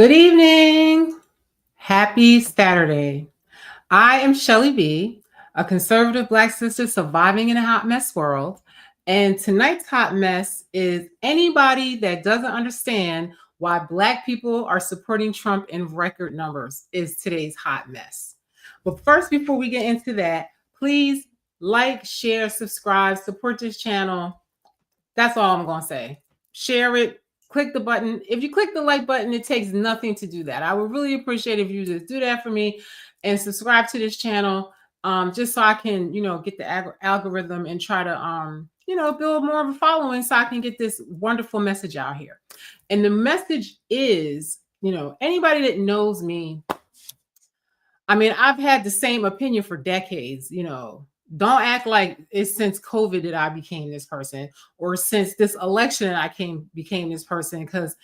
Good evening. Happy Saturday. I am Shelly B, a conservative Black sister surviving in a hot mess world. And tonight's hot mess is anybody that doesn't understand why Black people are supporting Trump in record numbers is today's hot mess. But first, before we get into that, please like, share, subscribe, support this channel. That's all I'm going to say. Share it, click the button. If you click the like button, it takes nothing to do that. I would really appreciate if you just do that for me and subscribe to this channel, just so I can, get the algorithm and try to, build more of a following so I can get this wonderful message out here. And the message is, anybody that knows me, I mean, I've had the same opinion for decades, don't act like it's since COVID that I became this person or since this election that I became this person, because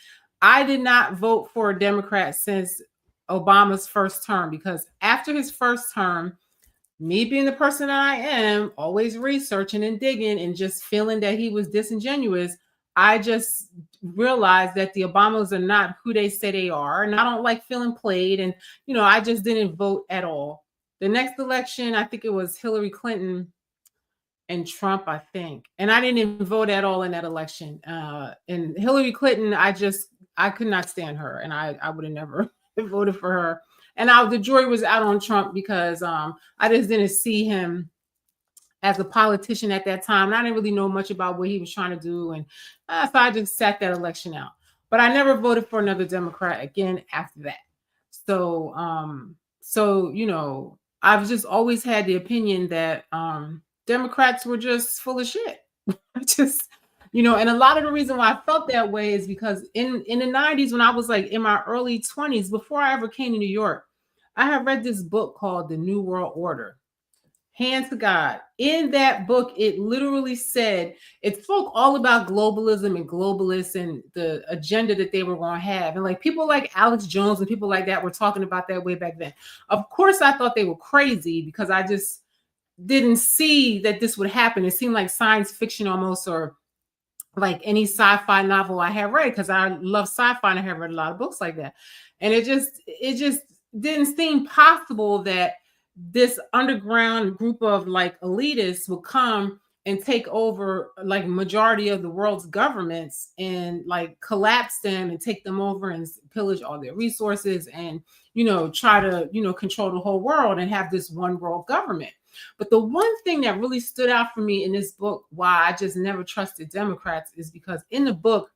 I did not vote for a Democrat since Obama's first term, because after his first term, me being the person that I am, always researching and digging and just feeling that he was disingenuous, I just realized that the Obamas are not who they say they are. And I don't like feeling played. And, I just didn't vote at all. The next election, I think it was Hillary Clinton and Trump, I think. And I didn't even vote at all in that election. And Hillary Clinton, I could not stand her. And I would have never voted for her. And the jury was out on Trump because I just didn't see him as a politician at that time. And I didn't really know much about what he was trying to do. And so I just sat that election out. But I never voted for another Democrat again after that. So, I've just always had the opinion that Democrats were just full of shit. And a lot of the reason why I felt that way is because in the 90s, when I was like in my early 20s, before I ever came to New York, I had read this book called The New World Order. Hands to God. In that book, it literally said, it spoke all about globalism and globalists and the agenda that they were going to have. And like people like Alex Jones and people like that were talking about that way back then. Of course, I thought they were crazy because I just didn't see that this would happen. It seemed like science fiction almost, or like any sci-fi novel I have read, because I love sci-fi and I have read a lot of books like that. And it just didn't seem possible that this underground group of like elitists will come and take over like majority of the world's governments and like collapse them and take them over and pillage all their resources and, try to, control the whole world and have this one world government. But the one thing that really stood out for me in this book, why I just never trusted Democrats, is because in the book,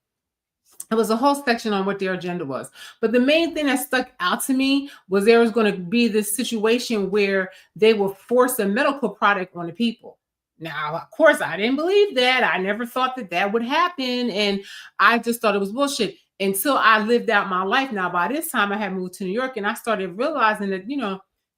it was a whole section on what their agenda was. But the main thing that stuck out to me was there was going to be this situation where they would force a medical product on the people. Now, of course, I didn't believe that. I never thought that would happen. And I just thought it was bullshit until I lived out my life. Now, by this time, I had moved to New York and I started realizing that,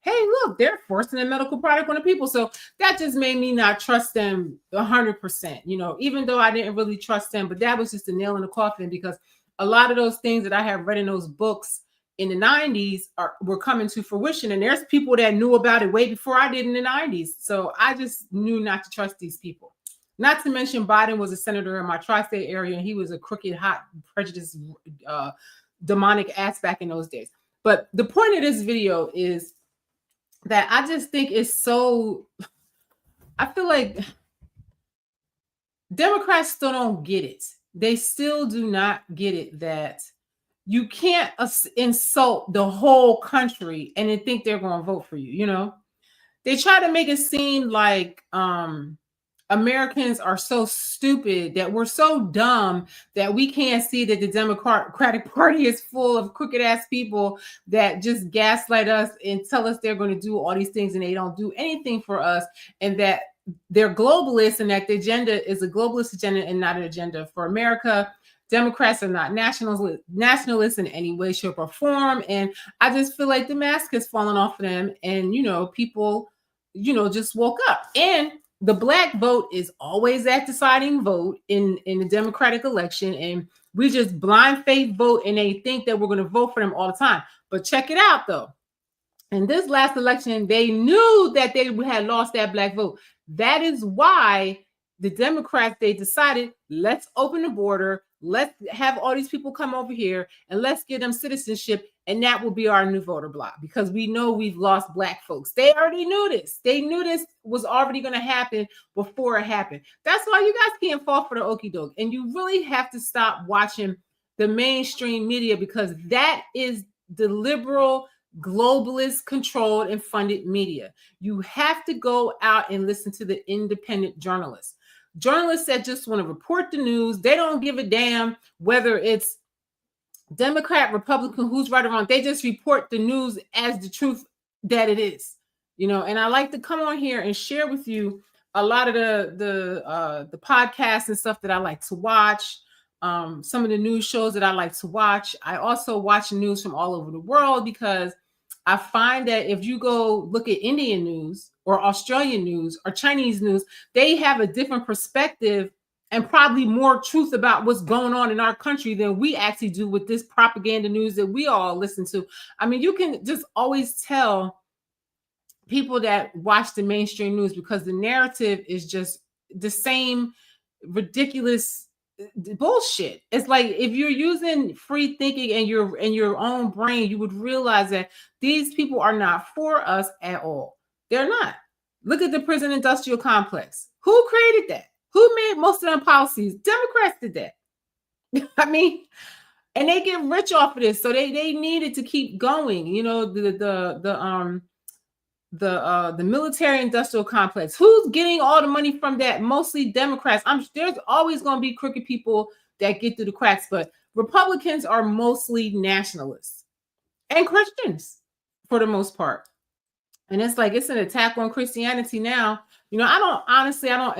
hey, look, they're forcing a medical product on the people. So that just made me not trust them 100%, even though I didn't really trust them. But that was just a nail in the coffin, because a lot of those things that I have read in those books in the 90s were coming to fruition. And there's people that knew about it way before I did in the 90s. So I just knew not to trust these people. Not to mention Biden was a senator in my tri-state area, and he was a crooked, hot, prejudiced, demonic ass back in those days. But the point of this video is that I just think it's so, I feel like Democrats still don't get it. They still do not get it that you can't insult the whole country and then think they're going to vote for you, They try to make it seem like Americans are so stupid, that we're so dumb that we can't see that the Democratic Party is full of crooked ass people that just gaslight us and tell us they're going to do all these things and they don't do anything for us, and that they're globalists and that the agenda is a globalist agenda and not an agenda for America. Democrats are not nationalists in any way, shape, or form. And I just feel like the mask has fallen off of them, and people, just woke up. And the Black vote is always that deciding vote in the Democratic election. And we just blind faith vote, and they think that we're going to vote for them all the time. But check it out, though. In this last election, they knew that they had lost that Black vote. That is why the Democrats, they decided, let's open the border. Let's have all these people come over here and let's give them citizenship, and that will be our new voter block, because we know we've lost Black folks. They already knew this. They knew this was already going to happen before it happened. That's why you guys can't fall for the okie doke. And you really have to stop watching the mainstream media, because that is the liberal, globalist controlled and funded media. You have to go out and listen to the independent journalists. Journalists that just want to report the news. They don't give a damn whether it's Democrat, Republican, who's right or wrong. They just report the news as the truth that it is, and I like to come on here and share with you a lot of the podcasts and stuff that I like to watch. Some of the news shows that I like to watch. I also watch news from all over the world, because I find that if you go look at Indian news or Australian news or Chinese news, they have a different perspective and probably more truth about what's going on in our country than we actually do with this propaganda news that we all listen to. I mean, you can just always tell people that watch the mainstream news, because the narrative is just the same ridiculous bullshit. It's like, if you're using free thinking and your own brain, you would realize that these people are not for us at all. They're not. Look at the prison industrial complex. Who created that? Who made most of them policies? Democrats did that. I mean, and they get rich off of this, so they needed to keep going. The military industrial complex. Who's getting all the money from that? Mostly Democrats. There's always going to be crooked people that get through the cracks, but Republicans are mostly nationalists and Christians for the most part. And it's like, it's an attack on Christianity now. I don't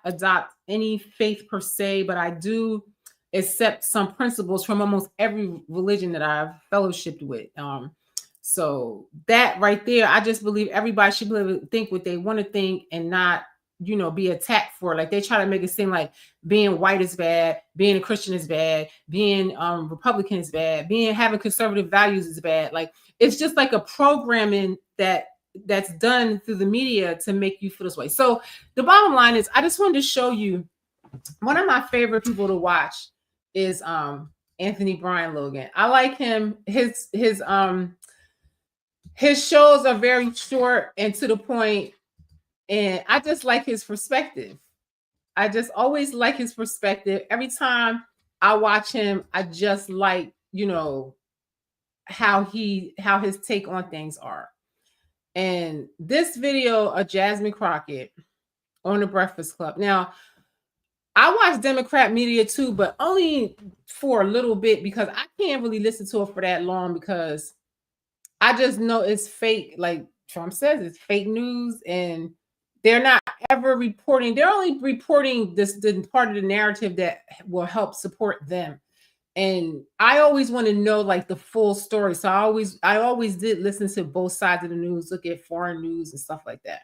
adopt any faith per se, but I do accept some principles from almost every religion that I've fellowshipped with. So that right there, I just believe everybody should be able to think what they want to think and not, be attacked for it. Like, they try to make it seem like being white is bad, being a Christian is bad, being Republican is bad, having conservative values is bad. Like, it's just like a programming that's done through the media to make you feel this way. So the bottom line is, I just wanted to show you one of my favorite people to watch is Anthony Brian Logan. I like him. His shows are very short and to the point, and I just like his perspective. I just always like his perspective. Every time I watch him, I just like, how his take on things are. And this video of Jasmine Crockett on the Breakfast Club. Now, I watch Democrat media too, but only for a little bit, because I can't really listen to it for that long, because I just know it's fake. Like Trump says, it's fake news, and they're not ever reporting. They're only reporting the part of the narrative that will help support them. And I always want to know like the full story. So I always did listen to both sides of the news, look at foreign news and stuff like that.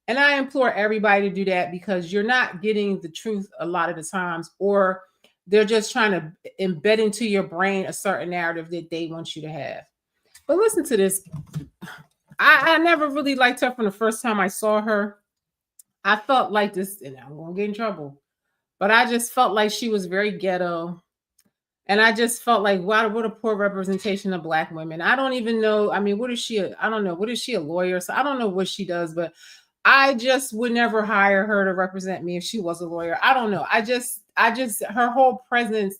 And I implore everybody to do that, because you're not getting the truth a lot of the times, or they're just trying to embed into your brain a certain narrative that they want you to have. But listen to this. I never really liked her from the first time I saw her. I felt like this, and I won't get in trouble, but I just felt like she was very ghetto. And I just felt like, wow, what a poor representation of Black women. I don't even know. I mean, what is she? I don't know. What is she, a lawyer? So I don't know what she does, but I just would never hire her to represent me if she was a lawyer. I don't know. I just, her whole presence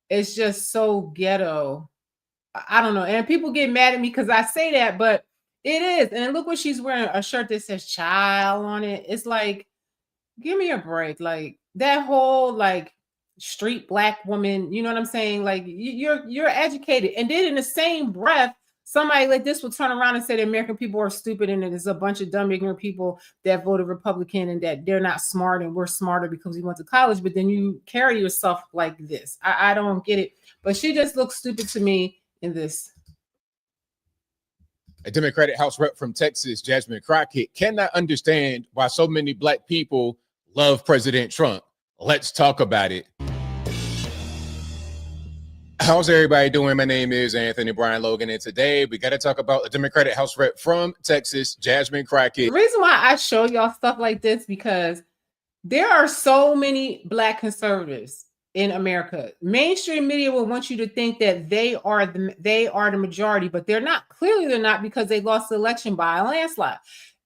is just so ghetto. I don't know. And people get mad at me because I say that, but it is. And look what she's wearing, a shirt that says child on it. It's like, give me a break. Like that whole like street Black woman, you know what I'm saying? Like you're educated. And then in the same breath, somebody like this will turn around and say the American people are stupid and there's a bunch of dumb, ignorant people that voted Republican and that they're not smart and we're smarter because we went to college. But then you carry yourself like this. I don't get it. But she just looks stupid to me in this. A Democratic House rep from Texas, Jasmine Crockett, cannot understand why so many Black people love President Trump. Let's talk about it. How's everybody doing? My name is Anthony Brian Logan, and today we got to talk about a Democratic House rep from Texas, Jasmine Crockett. The reason why I show y'all stuff like this, because there are so many Black conservatives in America. Mainstream media will want you to think that they are the majority, but they're not. Clearly, they're not, because they lost the election by a landslide.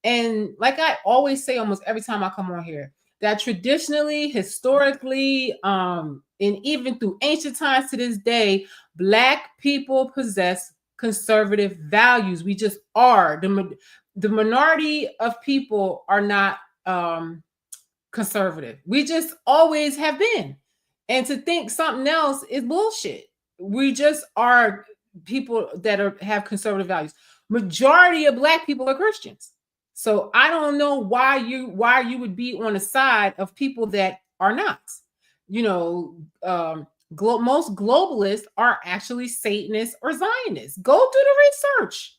And like I always say, almost every time I come on here, that traditionally, historically, and even through ancient times to this day, Black people possess conservative values. We just are. The minority of people are not conservative. We just always have been. And to think something else is bullshit. We just are people that have conservative values. Majority of Black people are Christians. So I don't know why you would be on the side of people that are not. You know, most globalists are actually Satanists or Zionists. Go do the research.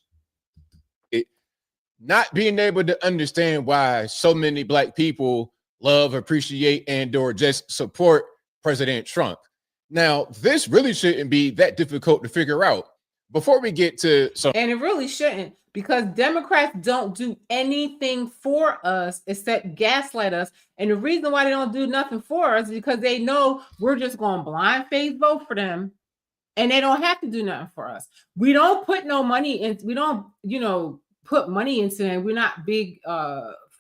Not being able to understand why so many Black people love, appreciate, and or just support President Trump. Now, this really shouldn't be that difficult to figure out. Before we get to some, and it really shouldn't, because Democrats don't do anything for us except gaslight us. And the reason why they don't do nothing for us is because they know we're just going to blind faith vote for them, and they don't have to do nothing for us. We don't put no money in. We don't, put money into them. We're not big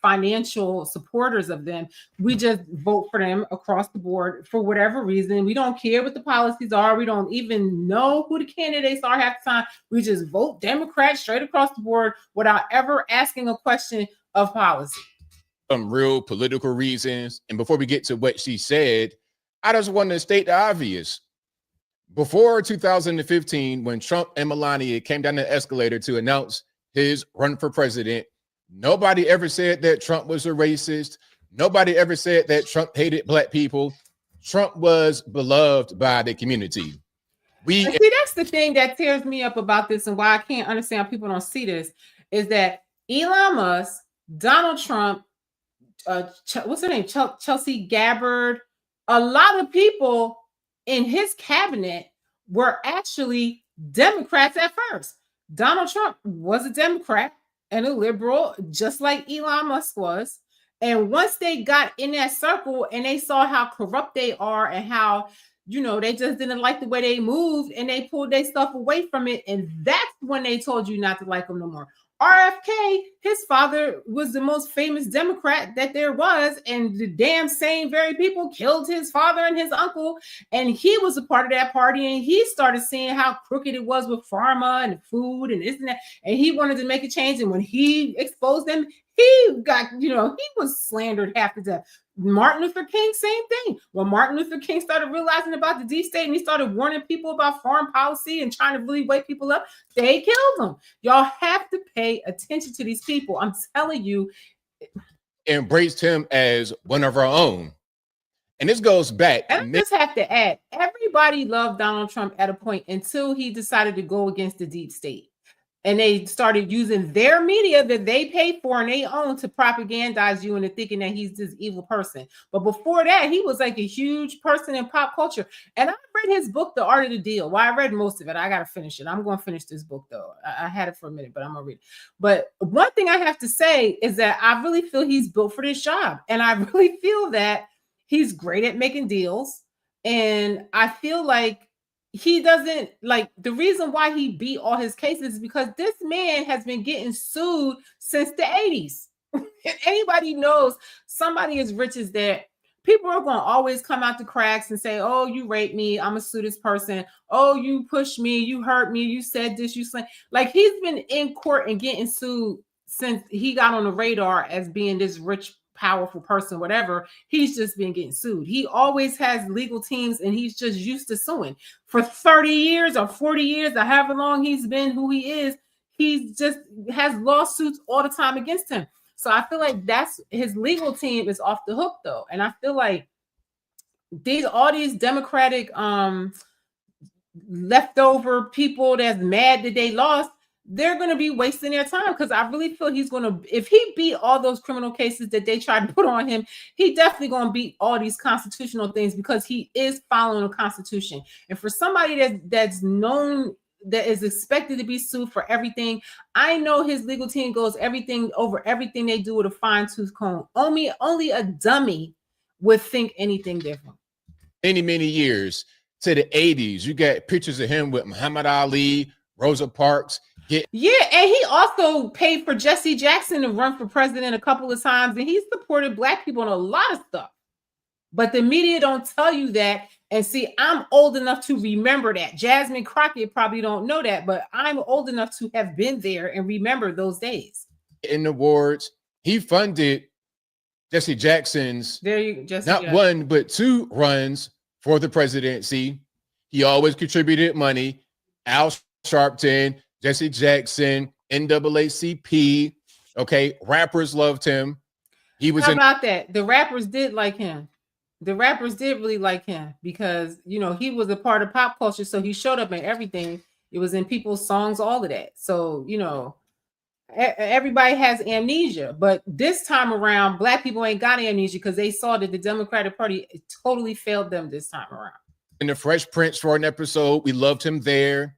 financial supporters of them. We just vote for them across the board for whatever reason. We don't care what the policies are. We don't even know who the candidates are half the time. We just vote Democrat straight across the board without ever asking a question of policy. Some real political reasons. And before we get to what she said, I just want to state the obvious. Before 2015, when Trump and Melania came down the escalator to announce his run for president, nobody ever said that Trump was a racist. Nobody ever said that Trump hated Black people. Trump was beloved by the community. See, that's the thing that tears me up about this, and why I can't understand how people don't see this, is that Elon Musk, Donald Trump, what's her name? Chelsea Gabbard, a lot of people in his cabinet were actually Democrats at first. Donald Trump was a Democrat and a liberal, just like Elon Musk was. And once they got in that circle and they saw how corrupt they are and how, they just didn't like the way they moved, and they pulled their stuff away from it. And that's when they told you not to like them no more. RFK, his father was the most famous Democrat that there was, and the damn same very people killed his father and his uncle, and he was a part of that party, and he started seeing how crooked it was with pharma and food and this and that, and he wanted to make a change, and when he exposed them, he got, he was slandered half to death. Martin Luther King, same thing. When Martin Luther King started realizing about the deep state and he started warning people about foreign policy and trying to really wake people up, they killed him. Y'all have to pay attention to these people. I'm telling you. Embraced him as one of our own. And this goes back. And I just have to add, everybody loved Donald Trump at a point until he decided to go against the deep state. And they started using their media that they pay for and they own to propagandize you into thinking that he's this evil person. But before that, he was like a huge person in pop culture. And I read his book, The Art of the Deal. Well, I read most of it. I got to finish it. I'm going to finish this book, though. I had it for a minute, but I'm going to read it. But one thing I have to say is that I really feel he's built for this job. And I really feel that he's great at making deals. And I feel like he doesn't, like, the reason why he beat all his cases is because this man has been getting sued since the 80s. Anybody knows somebody as rich as that, people are going to always come out the cracks and say, oh, you raped me, I'm going to sue this person. Oh, you pushed me, you hurt me, you said this, you said. Like, he's been in court and getting sued since he got on the radar as being this rich, powerful person, whatever. He's just been getting sued. He always has legal teams, and he's just used to suing. For 30 years or 40 years or however long he's been who he is, he just has lawsuits all the time against him. So I feel like that's his legal team is off the hook, though. And I feel like all these Democratic leftover people that's mad that they lost, they're going to be wasting their time, because I really feel he's going to, if he beat all those criminal cases that they tried to put on him, he definitely going to beat all these constitutional things, because he is following the Constitution. And for somebody that's known, that is expected to be sued for everything, I know his legal team goes over everything they do with a fine-tooth comb. Only a dummy would think anything different. many years to the 80s. You got pictures of him with Muhammad Ali, Rosa Parks. Yeah, and he also paid for Jesse Jackson to run for president a couple of times, and he supported Black people on a lot of stuff. But the media don't tell you that. And see, I'm old enough to remember that. Jasmine Crockett probably don't know that, but I'm old enough to have been there and remember those days. In awards, he funded Jesse Jackson's not one but 2 runs for the presidency. He always contributed money. Al Sharpton, Jesse Jackson, NAACP. Okay, rappers loved him. He was. How about that? The rappers did like him. The rappers did really like him because, you know, he was a part of pop culture. So he showed up in everything. It was in people's songs, all of that. So, you know, everybody has amnesia. But this time around, Black people ain't got amnesia because they saw that the Democratic Party totally failed them this time around. In the Fresh Prince for an episode, we loved him there.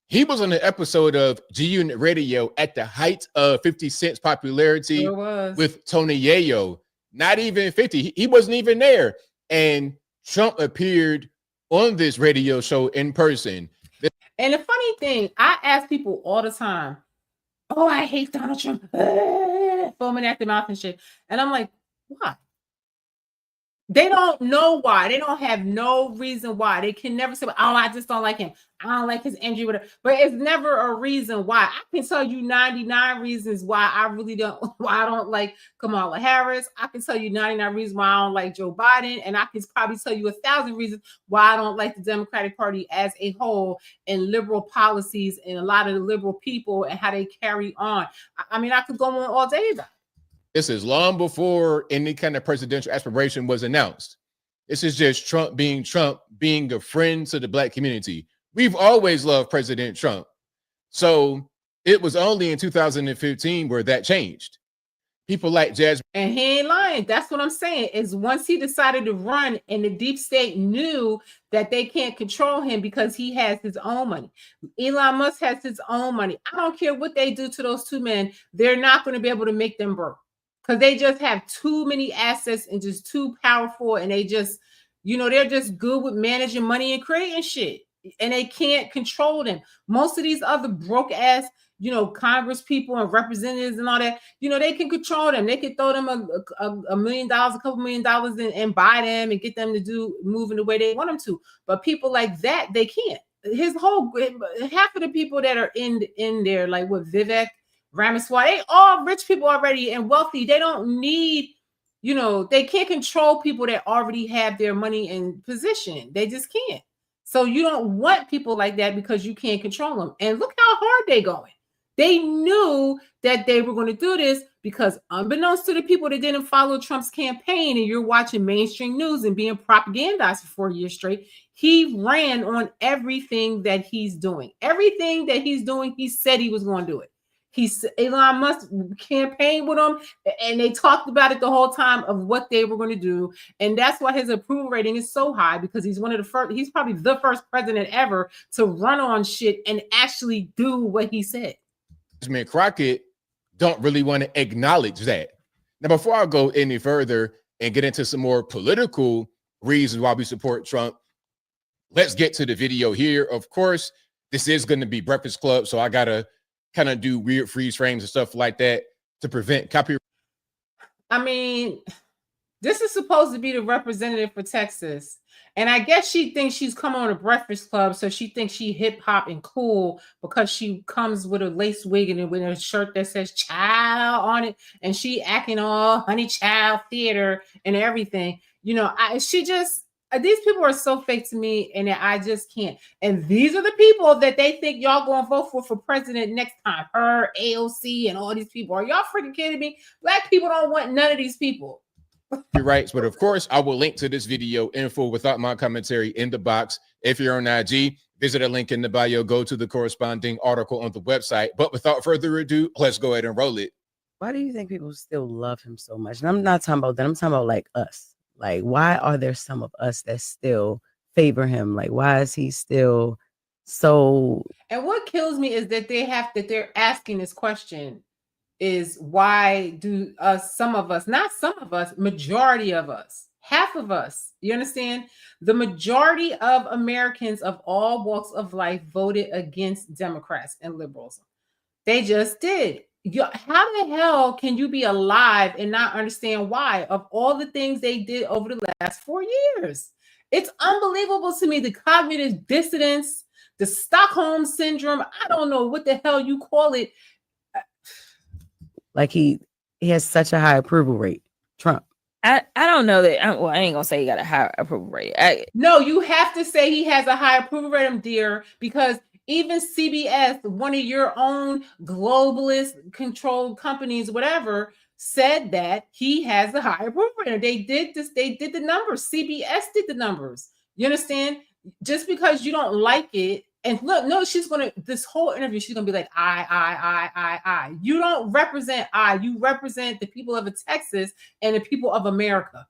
He was on an episode of G Unit Radio at the height of 50 Cent's popularity with Tony Yayo. Not even 50. He wasn't even there. And Trump appeared on this radio show in person. And the funny thing, I ask people all the time, oh, I hate Donald Trump, foaming at the mouth and shit. And I'm like, why? They don't know why. They don't have no reason why. They can never say, oh, I just don't like him. I don't like his energy. But it's never a reason why. I can tell you 99 reasons why I don't like Kamala Harris. I can tell you 99 reasons why I don't like Joe Biden. And I can probably tell you 1,000 reasons why I don't like the Democratic Party as a whole and liberal policies and a lot of the liberal people and how they carry on. I mean, I could go on all day about it. This is long before any kind of presidential aspiration was announced. This is just Trump, being a friend to the Black community. We've always loved President Trump. So it was only in 2015 where that changed. People like Jasmine. And he ain't lying. That's what I'm saying. Is once he decided to run and the deep state knew that they can't control him because he has his own money. Elon Musk has his own money. I don't care what they do to those 2 men. They're not going to be able to make them broke. Because they just have too many assets and just too powerful. And they just, you know, they're just good with managing money and creating shit. And they can't control them. Most of these other broke ass, you know, Congress people and representatives and all that, you know, they can control them. They can throw them $1 million, a couple $1 million and buy them and get them to move in the way they want them to. But people like that, they can't. Half of the people that are in there, like with Vivek Ramaswamy, they all rich people already and wealthy. They don't need, you know, they can't control people that already have their money in position. They just can't. So you don't want people like that because you can't control them. And look how hard they're going. They knew that they were going to do this because unbeknownst to the people that didn't follow Trump's campaign, and you're watching mainstream news and being propagandized for 4 years straight, he ran on everything that he's doing. Everything that he's doing, he said he was going to do it. Elon Musk campaigned with him, and they talked about it the whole time of what they were going to do. And that's why his approval rating is so high, because he's one of the first, he's probably the first president ever to run on shit and actually do what he said. Jasmine Crockett don't really want to acknowledge that. Now, before I go any further and get into some more political reasons why we support Trump, let's get to the video here. Of course, this is going to be Breakfast Club, so I got to kind of do weird freeze frames and stuff like that to prevent copyright. I mean, this is supposed to be the representative for Texas. And I guess she thinks she's come on a Breakfast Club, so she thinks she hip hop and cool because she comes with a lace wig and with a shirt that says "child" on it, and she acting all honey child theater and everything. You know, these people are so fake to me, and I just can't. And these are the people that they think y'all going to vote for president next time. Her, AOC, and all these people. Are y'all freaking kidding me? Black people don't want none of these people. Rights, but of course, I will link to this video info without my commentary in the box. If you're on IG, visit a link in the bio, go to the corresponding article on the website. But without further ado, let's go ahead and roll it. Why do you think people still love him so much? And I'm not talking about that. I'm talking about like us. Like, why are there some of us that still favor him? Like, why is he still so? And what kills me is that they're asking this question is, why do some of us, not some of us, majority of us, Half of us, you understand? The majority of Americans of all walks of life voted against Democrats and liberals. They just did. How the hell can you be alive and not understand why of all the things they did over the last 4 years? It's unbelievable to me. The cognitive dissonance, the Stockholm syndrome. I don't know what the hell you call it. Like he has such a high approval rate. Trump. I don't know that. Well, I ain't gonna say he got a high approval rate. No, you have to say he has a high approval rate, dear, because even CBS, one of your own globalist controlled companies, whatever, said that he has a high approval rate. They did this, they did the numbers. CBS did the numbers. You understand? Just because you don't like it, and look, no, she's gonna, this whole interview, she's gonna be like, I. You don't represent I, you represent the people of Texas and the people of America.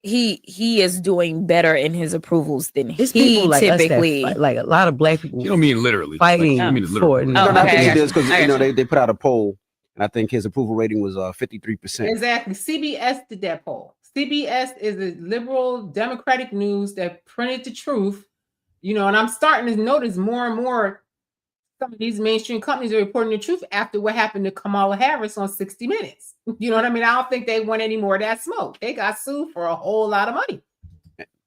He is doing better in his approvals than It's he people like typically. us that fight, like a lot of black people. You don't mean literally. Fighting Like, you mean for literally. it. Oh, No, I think okay. he does because I got you. they put out a poll, and I think his approval rating was 53%. Exactly. CBS did that poll. CBS is a liberal democratic news that printed the truth, and I'm starting to notice more and more some of these mainstream companies are reporting the truth after what happened to Kamala Harris on 60 Minutes. You know what I mean? I don't think they want any more of that smoke. They got sued for a whole lot of money.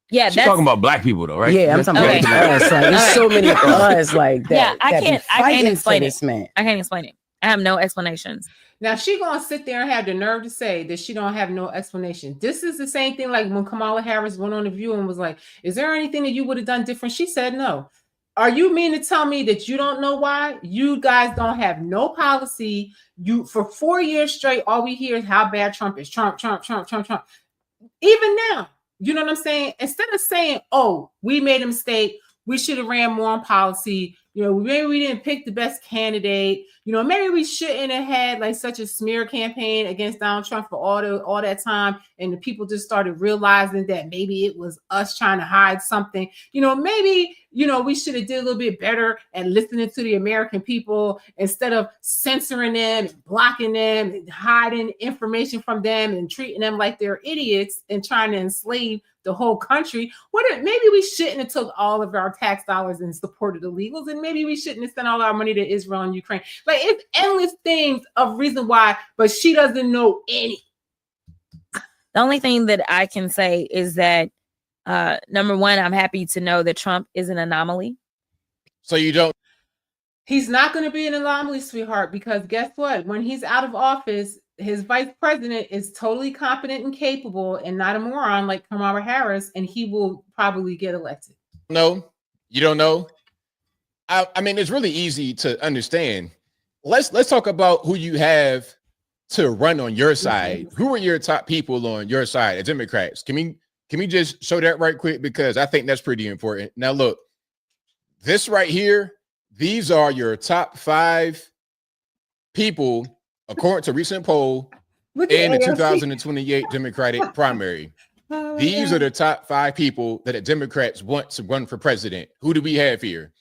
Yeah, She's talking about black people though, right? Yeah, I'm talking Okay. about us. Like, there's so many of us like that. Yeah, I that be can't fighting for explain it. this man. I can't explain it. I have no explanations. Now she gonna sit there and have the nerve to say that she don't have no explanation. This is the same thing like when Kamala Harris went on The View and was like, "Is there anything that you would have done different?" She said no. Are you mean to tell me that you don't know why? You guys don't have no policy. You for 4 years straight, all we hear is how bad Trump is. Trump. Even now, you know what I'm saying? Instead of saying, "Oh, we made a mistake. We should have ran more on policy. Maybe we didn't pick the best candidate. Maybe we shouldn't have had like such a smear campaign against Donald Trump for all that time." And the people just started realizing that maybe it was us trying to hide something. Maybe we should have did a little bit better at listening to the American people instead of censoring them and blocking them and hiding information from them and treating them like they're idiots and trying to enslave the whole country. Maybe we shouldn't have took all of our tax dollars and supported illegals, and maybe we shouldn't have sent all our money to Israel and Ukraine. Like, it's endless things of reason why, but she doesn't know any. The only thing that I can say is that number one, I'm happy to know that Trump is an anomaly. So you don't. He's not going to be an anomaly, sweetheart, because guess what? When he's out of office, his vice president is totally competent and capable and not a moron like Kamala Harris, and he will probably get elected. No, you don't know. I mean, it's really easy to understand. Let's talk about who you have to run on your side. Who are your top people on your side as Democrats? Can we just show that right quick? Because I think that's pretty important. Now, look, this right here, these are your top 5 people, according to a recent poll, in the 2028 Democratic primary. These are the top 5 people that the Democrats want to run for president. Who do we have here?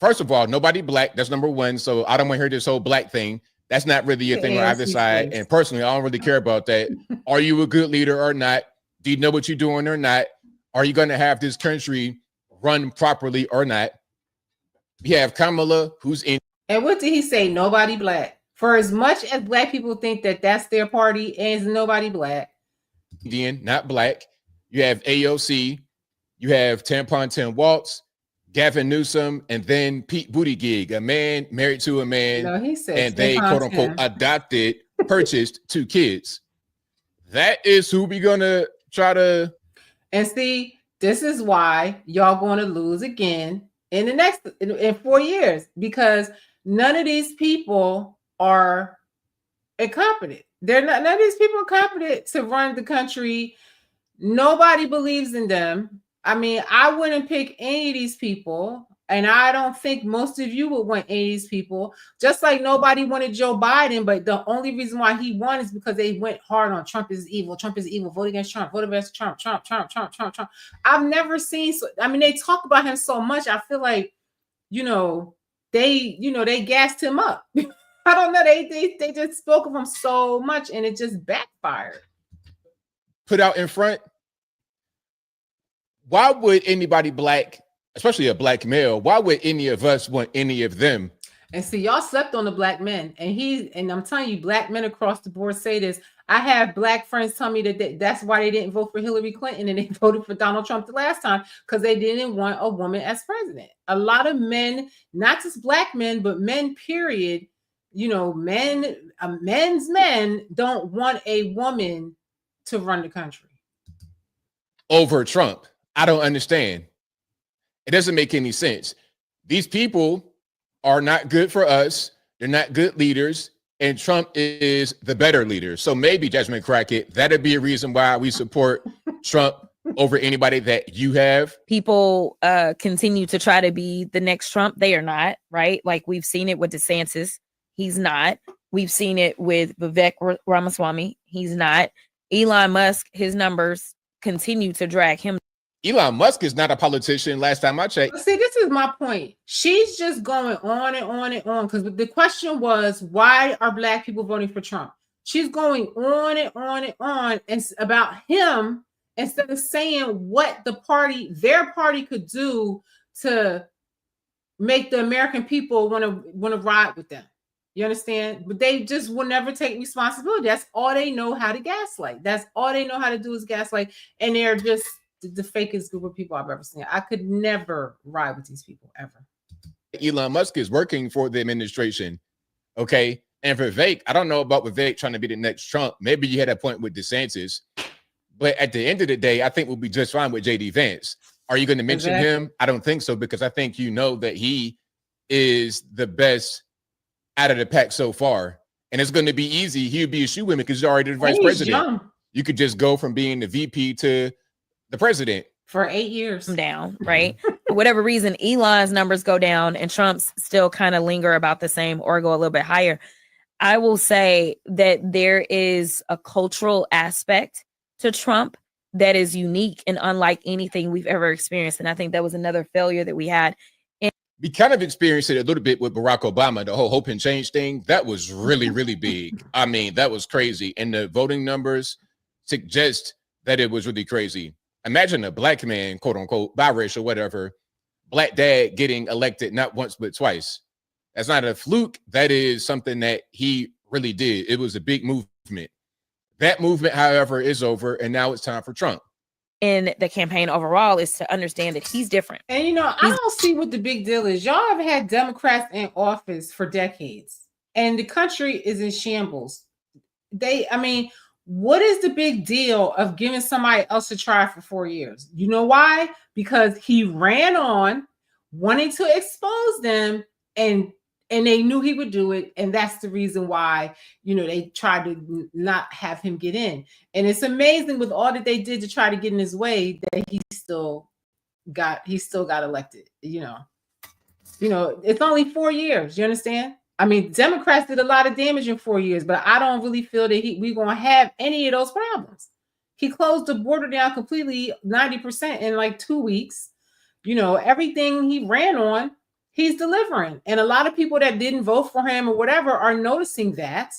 First of all, nobody black. That's number one. So I don't want to hear this whole black thing. That's not really a thing on either side. And personally, I don't really care about that. Are you a good leader or not? Do you know what you're doing or not? Are you going to have this country run properly or not? We have Kamala, who's in. And what did he say? Nobody black. For as much as black people think that that's their party, and it's nobody black. Indian, not black. You have AOC. You have Tampon Tim Waltz, Gavin Newsom, and then Pete Buttigieg, a man married to a man. No, he said, and they quote unquote adopted, purchased 2 kids. That is who we gonna try to. And see, this is why y'all going to lose again in 4 years, because none of these people are incompetent. None of these people are competent to run the country. Nobody believes in them. I mean, I wouldn't pick any of these people, and I don't think most of you would want any of these people. Just like nobody wanted Joe Biden, but the only reason why he won is because they went hard on Trump is evil. Trump is evil. Vote against Trump. Vote against Trump. Trump. I've never seen. They talk about him so much. I feel like, they gassed him up. I don't know. They just spoke of him so much, and it just backfired. put out in front, why would anybody black, especially a black male, why would any of us want any of them? And see, y'all slept on the black men, and I'm telling you, black men across the board say this. I have black friends tell me that that's why they didn't vote for Hillary Clinton and they voted for Donald Trump the last time, because they didn't want a woman as president. A lot of men, not just black men, but men, period, you know, men's men don't want a woman to run the country. Over Trump. I don't understand. It doesn't make any sense. These people are not good for us. They're not good leaders. And Trump is the better leader. So maybe, Jasmine Crockett, that'd be a reason why we support Trump over anybody that you have. People continue to try to be the next Trump. They are not, right? Like we've seen it with DeSantis. He's not. We've seen it with Vivek Ramaswamy. He's not. Elon Musk, his numbers continue to drag him. Elon Musk is not a politician. Last time I checked. See, this is my point. She's just going on and on and on, because the question was, why are black people voting for Trump? She's going on and on and on and about him, instead of saying what their party could do to make the American people want to ride with them. You understand? But they just will never take responsibility. That's all they know how to gaslight. That's all they know how to do is gaslight. And they're just the fakest group of people I've ever seen. I could never ride with these people ever. Elon Musk is working for the administration. Okay. And for Vivek, I don't know about Vivek trying to be the next Trump. Maybe you had a point with DeSantis. But at the end of the day, I think we'll be just fine with JD Vance. Are you going to mention him? I don't think so, because I think you know that he is the best out of the pack so far. And it's going to be easy. He'll be a shoe in because he's already the vice president. Young. You could just go from being the VP to the president for 8 years down, right? For whatever reason, Elon's numbers go down and Trump's still kind of linger about the same or go a little bit higher. I will say that there is a cultural aspect to Trump that is unique and unlike anything we've ever experienced. And I think that was another failure that we had. We kind of experienced it a little bit with Barack Obama, the whole hope and change thing. That was really, really big. I mean, that was crazy. And the voting numbers suggest that it was really crazy. Imagine a black man, quote unquote, biracial, whatever, black dad getting elected not once, but twice. That's not a fluke. That is something that he really did. It was a big movement. That movement, however, is over. And now it's time for Trump. In the campaign overall is to understand that he's different. And, you know, I don't see what the big deal is. Y'all have had Democrats in office for decades and the country is in shambles. What is the big deal of giving somebody else a try for 4 years? You know why? Because he ran on wanting to expose them and they knew he would do it. And that's the reason why, you know, they tried to not have him get in. And it's amazing with all that they did to try to get in his way that he still got elected. You know, it's only 4 years. You understand? I mean, Democrats did a lot of damage in 4 years, but I don't really feel that we're going to have any of those problems. He closed the border down completely, 90% in like 2 weeks. You know, everything he ran on, he's delivering. And a lot of people that didn't vote for him or whatever are noticing that.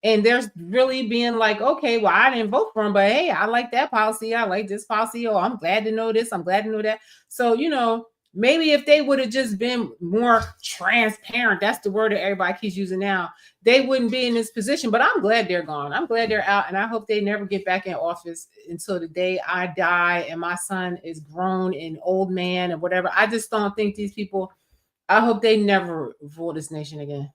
And there's really being like, okay, well, I didn't vote for him, but hey, I like that policy. I like this policy. Oh, I'm glad to know this. I'm glad to know that. So, you know, maybe if they would have just been more transparent, that's the word that everybody keeps using now, they wouldn't be in this position. But I'm glad they're gone. I'm glad they're out. And I hope they never get back in office until the day I die and my son is grown and old man and whatever. I just don't think these people, I hope they never rule this nation again.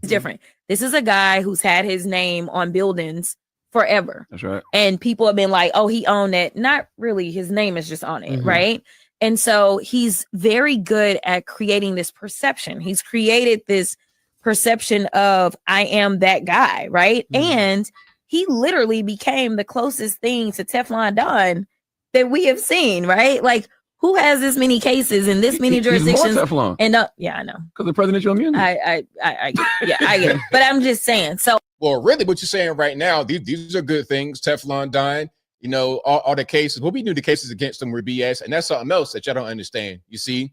It's different. This is a guy who's had his name on buildings forever. That's right. And people have been like, oh, he owned it. Not really. His name is just on it. Right. And so he's very good at creating this perception. He's created this perception of I am that guy. Right. And he literally became the closest thing to Teflon Don that we have seen. Right. Like, who has this many cases in this many jurisdictions? Teflon. And yeah, I know. Because of presidential immunity. I get it. But I'm just saying. So, well, really, what you're saying right now, these are good things. Teflon Don, you know, all the cases. Well, we knew the cases against them were BS, and that's something else that y'all don't understand. You see,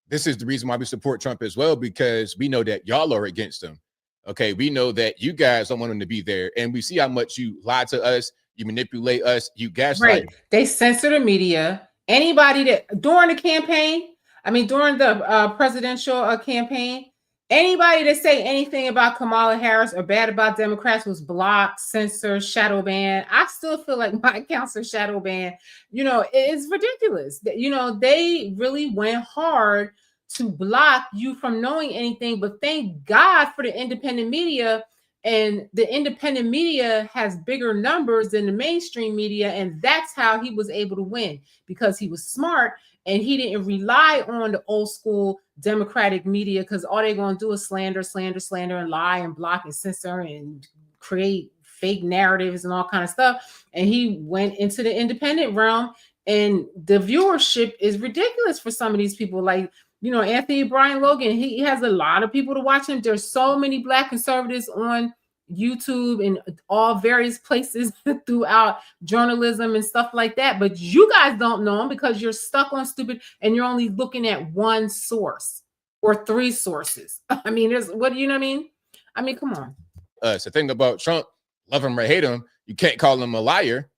this is the reason why we support Trump as well, because we know that y'all are against him. Okay, we know that you guys don't want him to be there, and we see how much you lied to us. you manipulate us, you gaslight. Right. They censor the media. Anybody that during the campaign, during the presidential campaign, anybody that say anything about Kamala Harris or bad about Democrats was blocked, censored, shadow banned. I still feel like my accounts are shadow banned. It's ridiculous. They really went hard to block you from knowing anything. But thank God for the independent media. And the independent media has bigger numbers than the mainstream media. And that's how he was able to win, because he was smart and he didn't rely on the old school Democratic media, because all they're going to do is slander, and lie and block and censor and create fake narratives and all kind of stuff. And he went into the independent realm, and the viewership is ridiculous for some of these people. Like, Anthony Brian Logan, he has a lot of people to watch him. There's so many Black conservatives on YouTube and all various places throughout journalism and stuff like that. But you guys don't know him because you're stuck on stupid and you're only looking at one source or three sources. There's what do you know what I mean? Come on. The thing about Trump, love him or hate him, you can't call him a liar.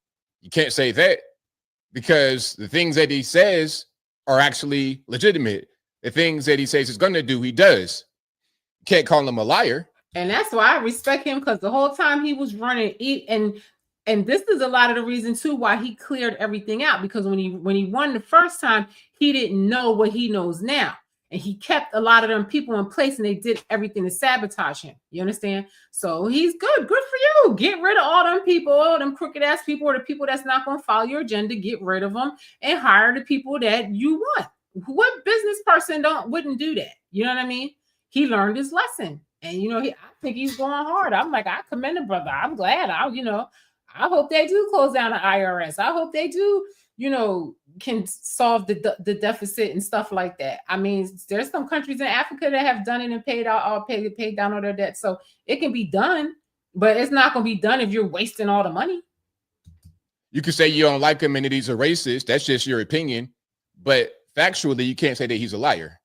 You can't say that, because the things that he says are actually legitimate. The things that he says he's going to do, he does. You can't call him a liar. And that's why I respect him, because the whole time he was running, and this is a lot of the reason too why he cleared everything out, because when he won the first time, he didn't know what he knows now. And he kept a lot of them people in place, and they did everything to sabotage him. You understand? So he's good. Good for you. Get rid of all them people, all them crooked ass people, or the people that's not going to follow your agenda. Get rid of them and hire the people that you want. What business person wouldn't do that? You know what I mean? He learned his lesson, and I think he's going hard. I'm like, I commend the brother. I'm glad. I hope they do close down the IRS. I hope they do, can solve the deficit and stuff like that. There's some countries in Africa that have done it and paid down all their debt. So it can be done, but it's not going to be done if you're wasting all the money. You can say you don't like him and that he's a racist. That's just your opinion. But factually, you can't say that he's a liar.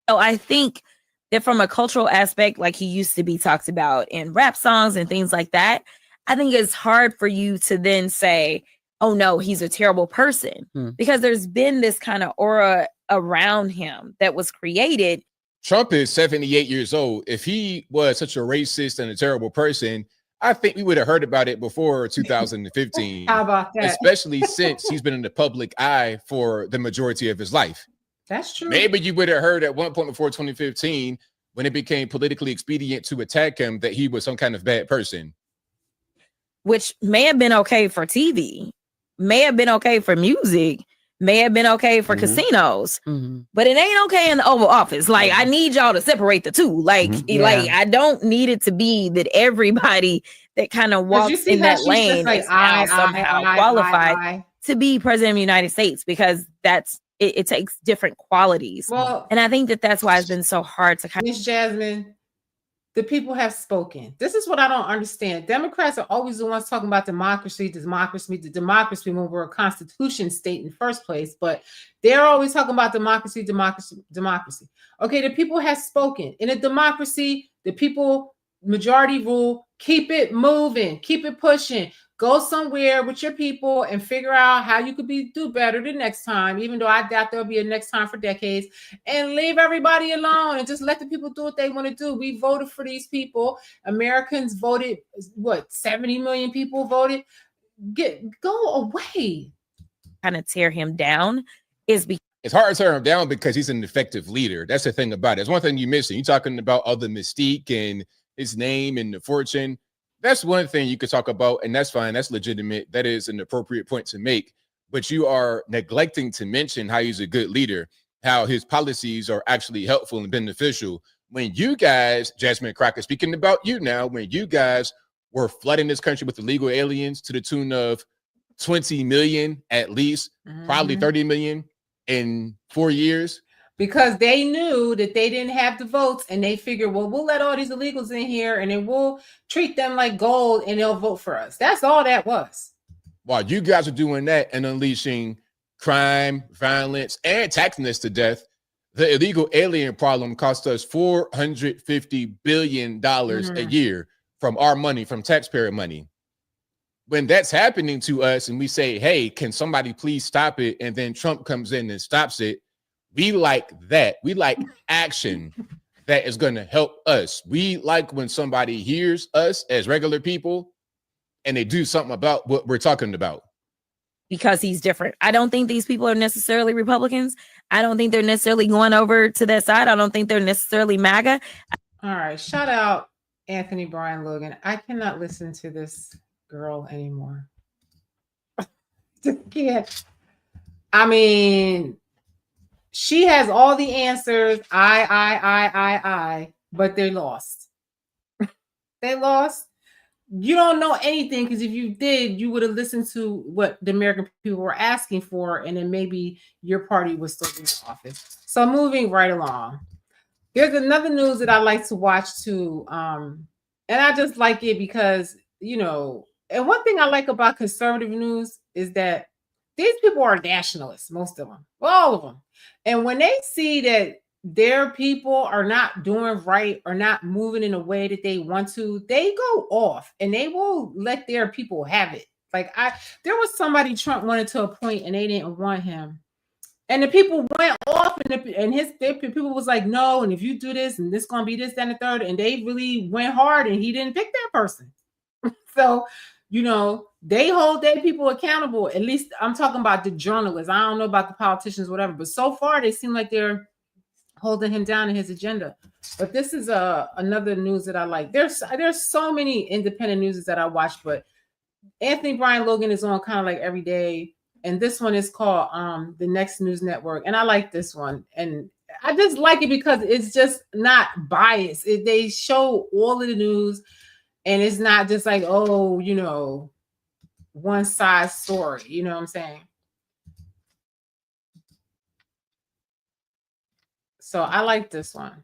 So I think that from a cultural aspect, like he used to be talked about in rap songs and things like that, I think it's hard for you to then say, oh no, he's a terrible person, because there's been this kind of aura around him that was created. Trump is 78 years old. If he was such a racist and a terrible person, I think we would have heard about it before 2015. How about that? Especially since he's been in the public eye for the majority of his life. That's true. Maybe you would have heard at one point before 2015, when it became politically expedient to attack him, that he was some kind of bad person. Which may have been okay for TV, may have been okay for music, may have been okay for casinos, but it ain't okay in the Oval Office. Like, I need y'all to separate the two. Like, I don't need it to be that everybody that kind of walks in that lane is now somehow qualified to be president of the United States, because it takes different qualities. Well, and I think that's why it's been so hard to kind of. Miss Jasmine, the people have spoken. This is what I don't understand. Democrats are always the ones talking about democracy when we're a constitution state in the first place, but they're always talking about democracy. Okay, the people have spoken. In a democracy, the people majority rule. Keep it moving, keep it pushing. Go somewhere with your people and figure out how you could do better the next time, even though I doubt there'll be a next time for decades, and leave everybody alone and just let the people do what they want to do. We voted for these people. Americans voted, 70 million people voted. Go away. Kind of tear him down is because it's hard to tear him down because he's an effective leader. That's the thing about it. It's one thing you're missing. You're talking about all the mystique and his name and the fortune. That's one thing you could talk about, and that's fine. That's legitimate. That is an appropriate point to make. But you are neglecting to mention how he's a good leader, how his policies are actually helpful and beneficial. When you guys, Jasmine Crockett, speaking about you now, when you guys were flooding this country with illegal aliens to the tune of 20 million at least, probably 30 million in 4 years. Because they knew that they didn't have the votes, and they figured, well, we'll let all these illegals in here and then we'll treat them like gold and they'll vote for us. That's all that was. While you guys are doing that and unleashing crime, violence, and taxing us to death, the illegal alien problem cost us $450 billion a year from our money, from taxpayer money. when that's happening to us and we say, hey, can somebody please stop it? And then Trump comes in and stops it. We like that. We like action that is going to help us. We like when somebody hears us as regular people and they do something about what we're talking about. Because he's different. I don't think these people are necessarily Republicans. I don't think they're necessarily going over to that side. I don't think they're necessarily MAGA. All right. Shout out Anthony Brian Logan. I cannot listen to this girl anymore. Just can't. I mean, she has all the answers. But they lost. They lost. You don't know anything, because if you did, you would have listened to what the American people were asking for, and then maybe your party was still in office. So moving right along. There's another news that I like to watch too. And I just like it because, and one thing I like about conservative news is that these people are nationalists, most of them, all of them. And when they see that their people are not doing right or not moving in a way that they want to, they go off and they will let their people have it. Like there was somebody Trump wanted to appoint and they didn't want him. And the people went off and their people was like, no, and if you do this and this going to be this, that, and the third. And they really went hard and he didn't pick that person. So, they hold their people accountable. At least I'm talking about the journalists. I don't know about the politicians, whatever. But so far, they seem like they're holding him down in his agenda. But this is another news that I like. There's so many independent news that I watch, but Anthony Brian Logan is on kind of like every day. And this one is called The Next News Network. And I like this one. And I just like it because it's just not biased. They show all of the news. And it's not just like, one side story. You know what I'm saying? So I like this one.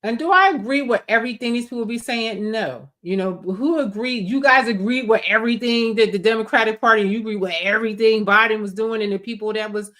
And do I agree with everything these people be saying? No. Who agreed? You guys agreed with everything that the Democratic Party, you agree with everything Biden was doing and the people that was,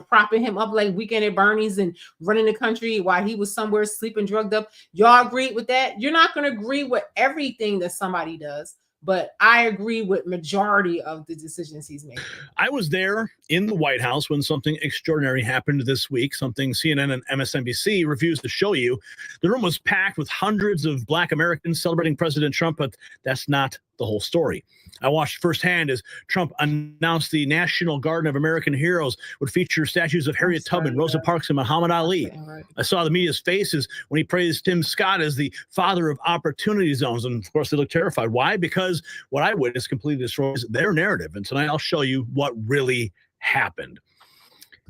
propping him up like Weekend at Bernie's and running the country while he was somewhere sleeping drugged up. Y'all agreed with that? You're not going to agree with everything that somebody does. But I agree with majority of the decisions he's making. I was there in the White House when something extraordinary happened this week, something CNN and MSNBC refused to show you. The room was packed with hundreds of Black Americans celebrating President Trump, but that's not the whole story. I watched firsthand as Trump announced the National Garden of American Heroes would feature statues of Harriet Tubman, Rosa Parks, and Muhammad Ali. I saw the media's faces when he praised Tim Scott as the father of opportunity zones. And of course, they look terrified. Why? Because what I witnessed completely destroys their narrative. And tonight I'll show you what really happened.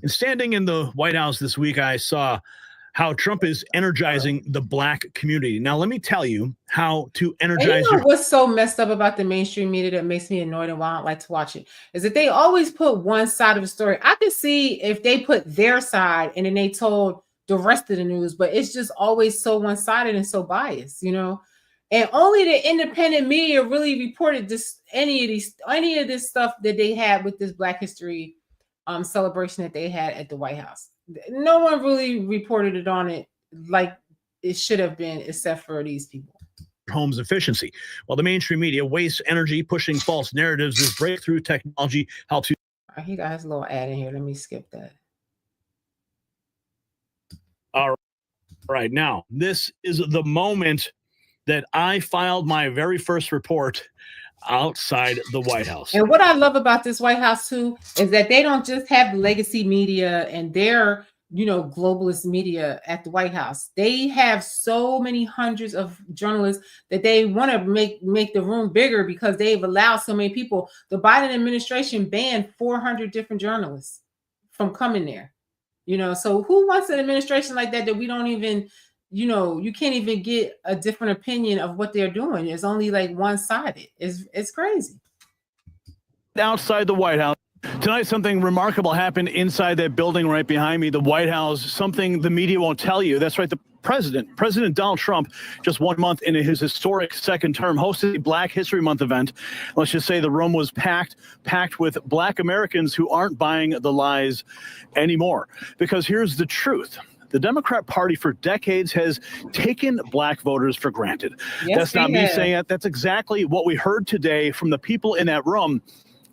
And standing in the White House this week, I saw how Trump is energizing the Black community. Now, let me tell you how to energize. What's so messed up about the mainstream media that makes me annoyed and why I don't like to watch it is that they always put one side of the story. I could see if they put their side and then they told the rest of the news, but it's just always so one-sided and so biased, And only the independent media really reported any of this stuff that they had with this Black History celebration that they had at the White House. No one really reported it on it like it should have been, except for these people. Homes efficiency. While the mainstream media wastes energy pushing false narratives, this breakthrough technology helps you. He got his little ad in here. Let me skip that. All right. Now, this is the moment that I filed my very first report outside the White House. And what I love about this White House too is that they don't just have legacy media and their, globalist media at the White House. They have so many hundreds of journalists that they want to make the room bigger because they've allowed so many people. The Biden administration banned 400 different journalists from coming there. So who wants an administration like that we don't even, you can't even get a different opinion of what they're doing. It's only like one-sided. It's crazy. Outside the White House. Tonight, something remarkable happened inside that building right behind me, the White House, something the media won't tell you. That's right. The President Donald Trump, just 1 month into his historic second term, hosted the Black History Month event. Let's just say the room was packed with Black Americans who aren't buying the lies anymore. Because here's the truth. the Democrat Party for decades has taken black voters for granted. Yes, That's not they me have. saying it. That's exactly what we heard today from the people in that room.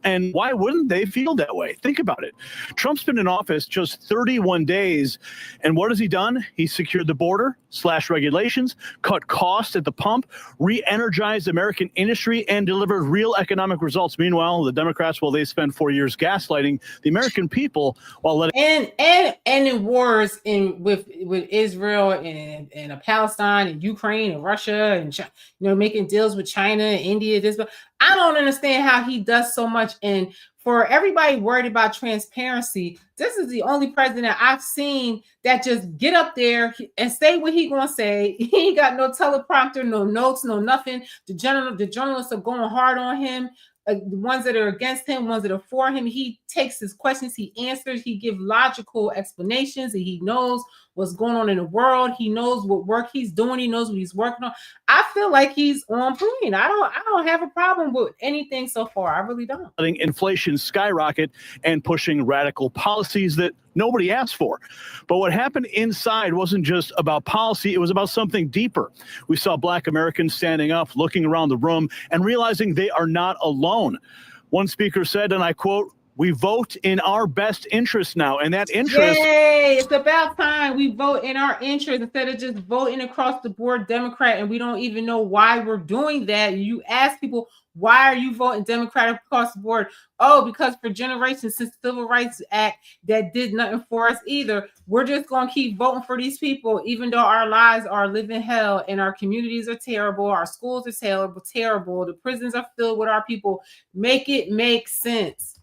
And why wouldn't they feel that way? Think about it. Trump's been in office just 31 days. And what has he done? He secured the border, slashed regulations, cut costs at the pump, re-energized American industry, and delivered real economic results. Meanwhile, the Democrats, well, they spent 4 years gaslighting the American people while letting and in wars with Israel and Palestine and Ukraine and Russia and making deals with China and India. I don't understand how he does so much. And for everybody worried about transparency, this is the only president I've seen that just get up there and say what he gonna say. He ain't got no teleprompter, no notes, no nothing. The journalists are going hard on him. The ones that are against him, ones that are for him, he takes his questions, he answers, he gives logical explanations, and he knows what's going on in the world. He knows what work he's doing. He knows what he's working on. I feel like he's on point. I don't have a problem with anything so far. I really don't. Letting inflation skyrocket and pushing radical policies that nobody asked for. But what happened inside wasn't just about policy. It was about something deeper. We saw Black Americans standing up, looking around the room, and realizing they are not alone. One speaker said, and I quote, "We vote in our best interest now." And that interest. Yay, it's about time we vote in our interest instead of just voting across the board Democrat. And we don't even know why we're doing that. You ask people, why are you voting Democrat across the board? Oh, because for generations since the Civil Rights Act, that did nothing for us either. We're just going to keep voting for these people, even though our lives are living hell and our communities are terrible. Our schools are terrible. The prisons are filled with our people. Make it make sense.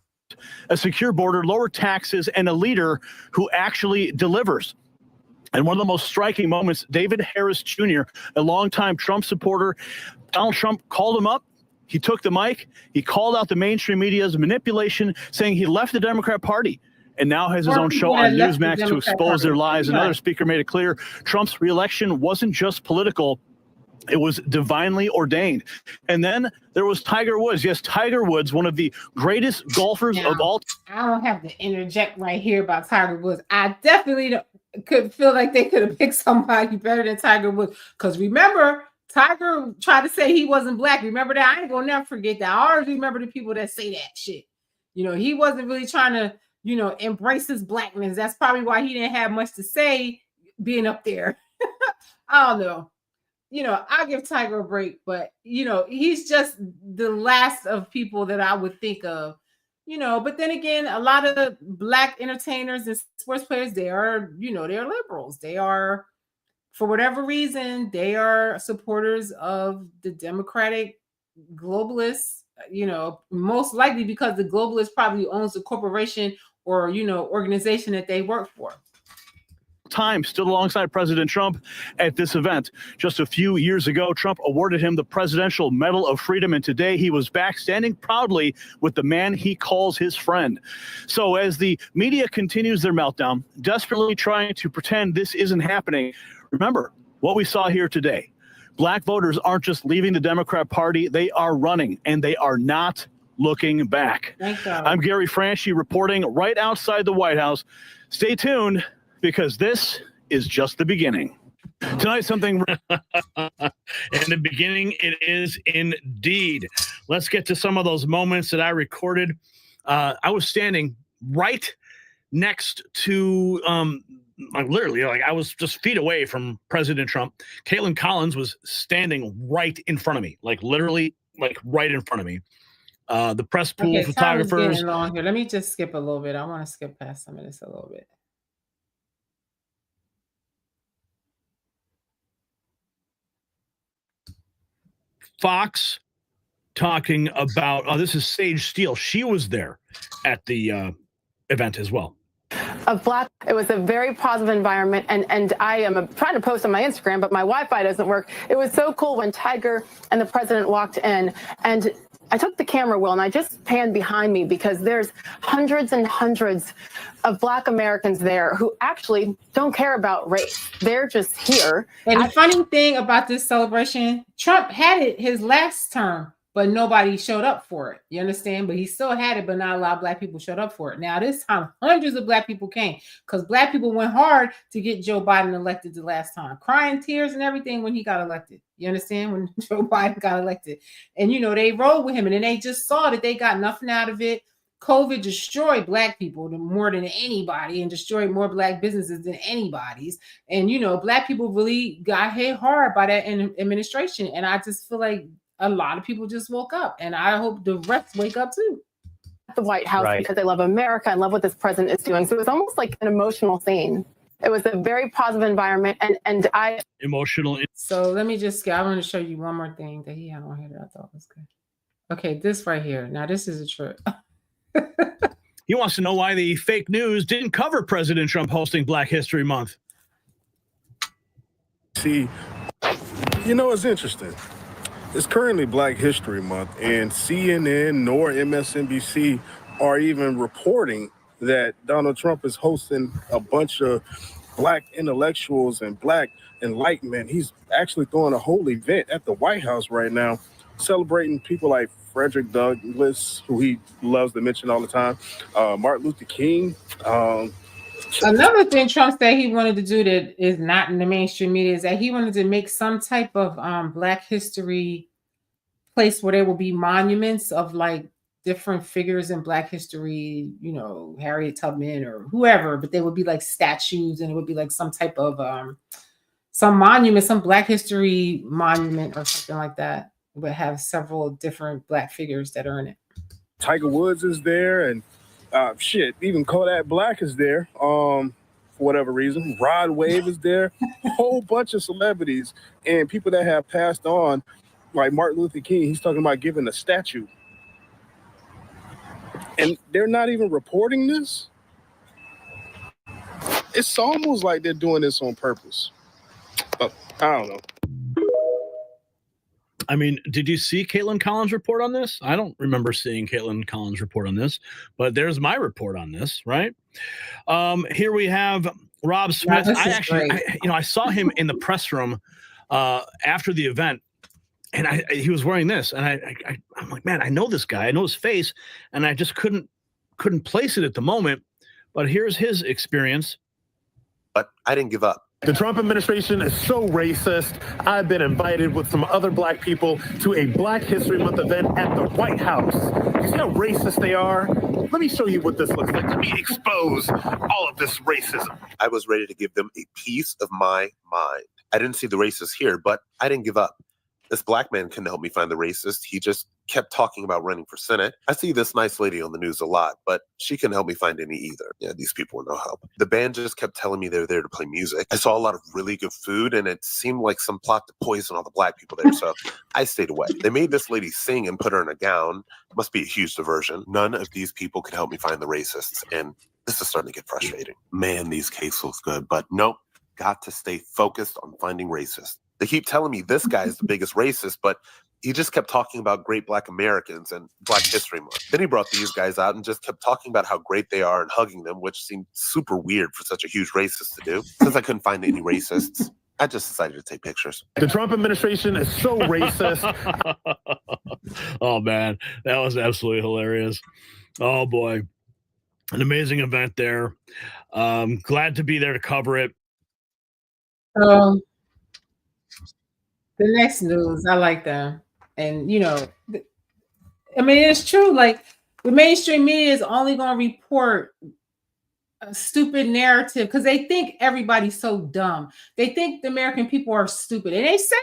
A secure border, lower taxes, and a leader who actually delivers. And one of the most striking moments, David Harris Jr., a longtime Trump supporter, Donald Trump called him up. He took the mic. He called out the mainstream media's manipulation, saying he left the Democrat Party and now has his own show on Newsmax to expose their lies. Another speaker made it clear Trump's reelection wasn't just political. It was divinely ordained. And then there was Tiger Woods. Yes, Tiger Woods, one of the greatest golfers of all time. I don't have to interject right here about Tiger Woods. I definitely could feel like they could have picked somebody better than Tiger Woods. Because remember, Tiger tried to say he wasn't black. Remember that? I ain't gonna never forget that. I always remember the people that say that shit. He wasn't really trying to, embrace his blackness. That's probably why he didn't have much to say being up there. I don't know. I'll give Tiger a break, but he's just the last of people that I would think of. But then again, a lot of the black entertainers and sports players, they are, they're liberals. They are, for whatever reason, they are supporters of the Democratic globalists, most likely because the globalist probably owns the corporation or, organization that they work for. Time stood alongside President Trump at this event. Just a few years ago, Trump awarded him the Presidential Medal of Freedom, and today he was back standing proudly with the man he calls his friend. So as the media continues their meltdown, desperately trying to pretend this isn't happening, remember what we saw here today. Black voters aren't just leaving the Democrat Party, they are running, and they are not looking back. I'm Gary Franchi reporting right outside the White House. Stay tuned, because this is just the beginning. Tonight, something in the beginning, it is indeed. Let's get to some of those moments that I recorded. I was standing right next to, I was just feet away from President Trump. Caitlin Collins was standing right in front of me, literally right in front of me. The press pool photographers. Long here. Let me just skip a little bit. I want to skip past some of this a little bit. Fox talking about, this is Sage Steele. She was there at the event as well. Of Black, it was a very positive environment, and I am trying to post on my Instagram, but my Wi-Fi doesn't work. It was so cool when Tiger and the president walked in, and I took the camera, Will, and I just panned behind me because there's hundreds and hundreds of Black Americans there who actually don't care about race. They're just here. And the funny thing about this celebration, Trump had it his last term. but nobody showed up for it. You understand? But he still had it, but not a lot of Black people showed up for it. Now, this time, hundreds of Black people came because Black people went hard to get Joe Biden elected the last time, crying tears and everything when he got elected. You understand? When Joe Biden got elected. And, they rolled with him, and then they just saw that they got nothing out of it. COVID destroyed Black people more than anybody and destroyed more Black businesses than anybody's. And, Black people really got hit hard by that administration. And I just feel like a lot of people just woke up, and I hope the rest wake up too. The White House, because they love America and love what this president is doing. So it was almost like an emotional scene. It was a very positive environment, and I emotional. So let me just, I want to show you one more thing that he had on here that I thought was good. Okay, this right here. Now this is a trip. He wants to know why the fake news didn't cover President Trump hosting Black History Month. See, it's interesting. It's currently Black History Month, and CNN nor MSNBC are even reporting that Donald Trump is hosting a bunch of Black intellectuals and Black enlightenment. He's actually throwing a whole event at the White House right now, celebrating people like Frederick Douglass, who he loves to mention all the time, Martin Luther King. Another thing Trump said he wanted to do that is not in the mainstream media is that he wanted to make some type of Black history place where there will be monuments of like different figures in Black history, Harriet Tubman or whoever, but they would be like statues, and it would be like some type of some monument, some Black history monument or something like that. It would have several different Black figures that are in it. Tiger Woods is there, and even Kodak Black is there for whatever reason. Rod Wave is there. A whole bunch of celebrities and people that have passed on, like Martin Luther King. He's talking about giving a statue. And they're not even reporting this. It's almost like they're doing this on purpose. But I don't know. I mean, did you see Caitlin Collins' report on this? I don't remember seeing Caitlin Collins' report on this, but there's my report on this, right? Here we have Rob Smith. I saw him in the press room after the event, and he was wearing this, and I'm like, man, I know this guy, I know his face, and I just couldn't place it at the moment. But here's his experience. But I didn't give up. The Trump administration is so racist. I've been invited with some other Black people to a Black History Month event at the White House. You see how racist they are? Let me show you what this looks like. Let me expose all of this racism. I was ready to give them a piece of my mind. I didn't see the racist here, but I didn't give up. This Black man couldn't help me find the racist. He just kept talking about running for Senate. I see this nice lady on the news a lot, but she couldn't help me find any either. Yeah, these people were no help. The band just kept telling me they're there to play music. I saw a lot of really good food, and it seemed like some plot to poison all the Black people there, so I stayed away. They made this lady sing and put her in a gown. Must be a huge diversion. None of these people could help me find the racists, and this is starting to get frustrating. Man, these cases look good, but nope. Got to stay focused on finding racists. They keep telling me this guy is the biggest racist, but he just kept talking about great Black Americans and Black History Month. Then he brought these guys out and just kept talking about how great they are and hugging them, which seemed super weird for such a huge racist to do. Since I couldn't find any racists, I just decided to take pictures. The Trump administration is so racist. Oh, man, that was absolutely hilarious. Oh, boy. An amazing event there. Glad to be there to cover it. The next news, I like them. And, it's true. Like, the mainstream media is only going to report a stupid narrative because they think everybody's so dumb. They think the American people are stupid. And they say